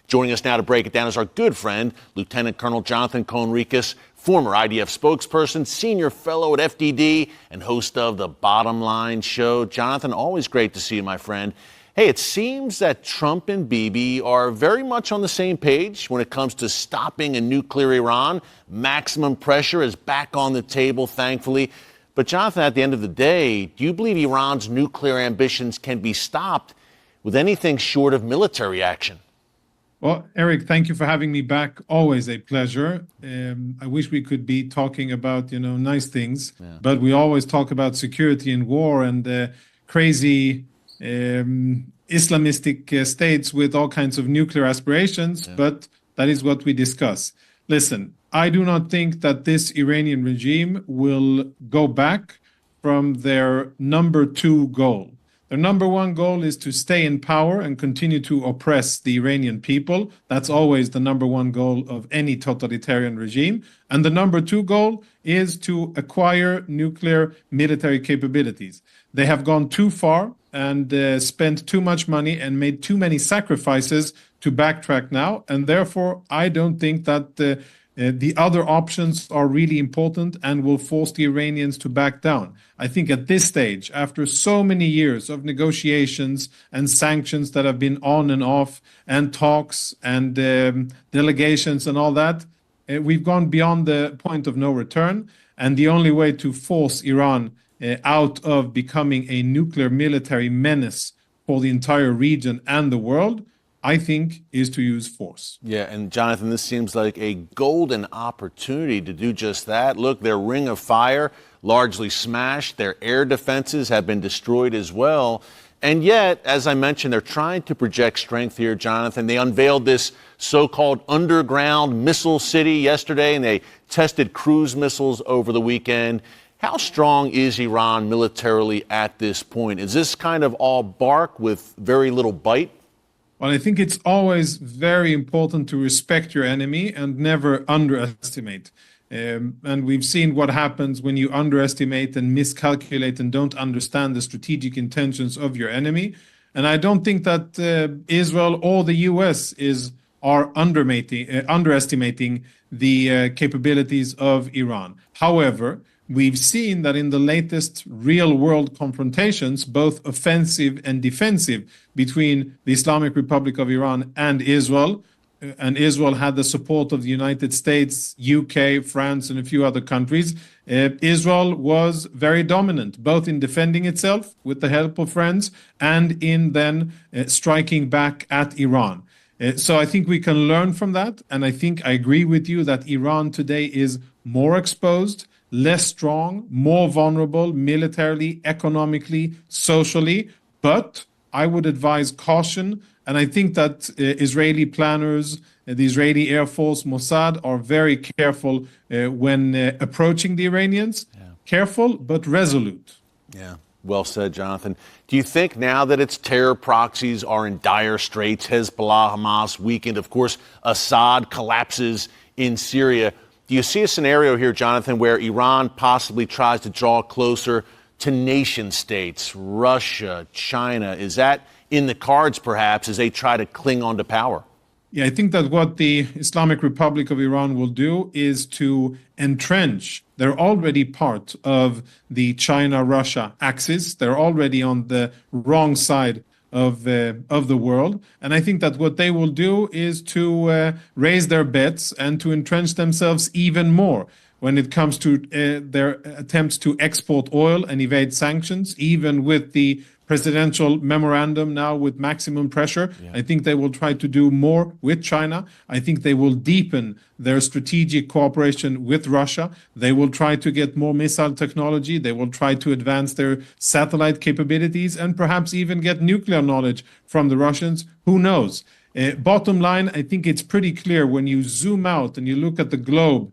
Joining us now to break it down is our good friend, Lieutenant Colonel Jonathan Conricus, former IDF spokesperson, senior fellow at FDD, and host of the Bottom Line Show. Jonathan, always great to see you, my friend. Hey, it seems that Trump and Bibi are very much on the same page when it comes to stopping a nuclear Iran. Maximum pressure is back on the table, thankfully. But Jonathan, at the end of the day, do you believe Iran's nuclear ambitions can be stopped with anything short of military action? Well, Eric, thank you for having me back. Always a pleasure. I wish we could be talking about, nice things, but we always talk about security and war and crazy Islamistic states with all kinds of nuclear aspirations, but that is what we discuss. Listen, I do not think that this Iranian regime will go back from their number 2 goal. Their number 1 goal is to stay in power and continue to oppress the Iranian people. That's always the number 1 goal of any totalitarian regime. And the number 2 goal is to acquire nuclear military capabilities. They have gone too far and spent too much money and made too many sacrifices to backtrack now. And therefore, I don't think that the other options are really important and will force the Iranians to back down. I think at this stage, after so many years of negotiations and sanctions that have been on and off, and talks and delegations and all that, we've gone beyond the point of no return. And the only way to force Iran out of becoming a nuclear military menace for the entire region and the world, I think, is to use force. Yeah, and Jonathan, this seems like a golden opportunity to do just that. Look, their ring of fire largely smashed. Their air defenses have been destroyed as well. And yet, as I mentioned, they're trying to project strength here, Jonathan. They unveiled this so-called underground missile city yesterday, and they tested cruise missiles over the weekend. How strong is Iran militarily at this point? Is this kind of all bark with very little bite? Well, I think it's always very important to respect your enemy and never underestimate. And we've seen what happens when you underestimate and miscalculate and don't understand the strategic intentions of your enemy. And I don't think that Israel or the U.S. are underestimating the capabilities of Iran. However, we've seen that in the latest real-world confrontations, both offensive and defensive, between the Islamic Republic of Iran and Israel had the support of the United States, UK, France, and a few other countries. Israel was very dominant, both in defending itself with the help of friends and in then striking back at Iran. So I think we can learn from that, and I think I agree with you that Iran today is more exposed, less strong, more vulnerable militarily, economically, socially. But I would advise caution. And I think that Israeli planners, the Israeli Air Force, Mossad, are very careful when approaching the Iranians. Careful, but resolute. Yeah. Well said, Jonathan. Do you think now that its terror proxies are in dire straits, Hezbollah, Hamas weakened, of course, Assad collapses in Syria, do you see a scenario here, Jonathan, where Iran possibly tries to draw closer to nation states, Russia, China? Is that in the cards, perhaps, as they try to cling on to power? Yeah, I think that what the Islamic Republic of Iran will do is to entrench. They're already part of the China-Russia axis. They're already on the wrong side of the world. And I think that what they will do is to raise their bets and to entrench themselves even more when it comes to their attempts to export oil and evade sanctions, even with the presidential memorandum now with maximum pressure. I think they will try to do more with China. I think they will deepen their strategic cooperation with Russia. They will try to get more missile technology. They will try to advance their satellite capabilities and perhaps even get nuclear knowledge from the Russians. Who knows? Bottom line, I think it's pretty clear when you zoom out and you look at the globe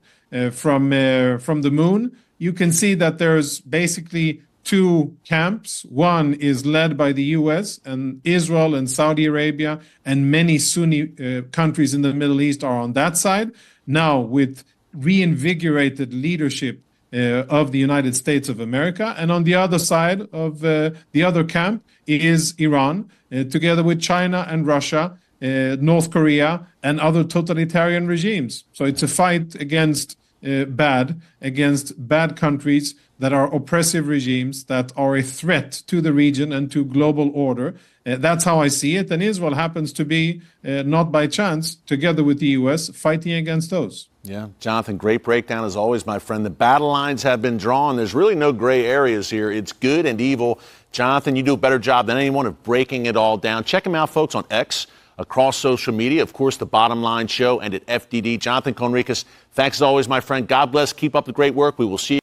from the moon, you can see that there's basically 2 camps. One is led by the US, and Israel and Saudi Arabia and many Sunni countries in the Middle East are on that side. Now, with reinvigorated leadership of the United States of America. And on the other side of the other camp is Iran, together with China and Russia, North Korea, and other totalitarian regimes. So it's a fight against bad countries that are oppressive regimes that are a threat to the region and to global order. That's how I see it. And Israel happens to be, not by chance, together with the U.S., fighting against those. Yeah, Jonathan, great breakdown as always, my friend. The battle lines have been drawn. There's really no gray areas here. It's good and evil. Jonathan, you do a better job than anyone of breaking it all down. Check him out, folks, on X, across social media. Of course, The Bottom Line Show and at FDD. Jonathan Conricus, thanks as always, my friend. God bless. Keep up the great work. We will see you.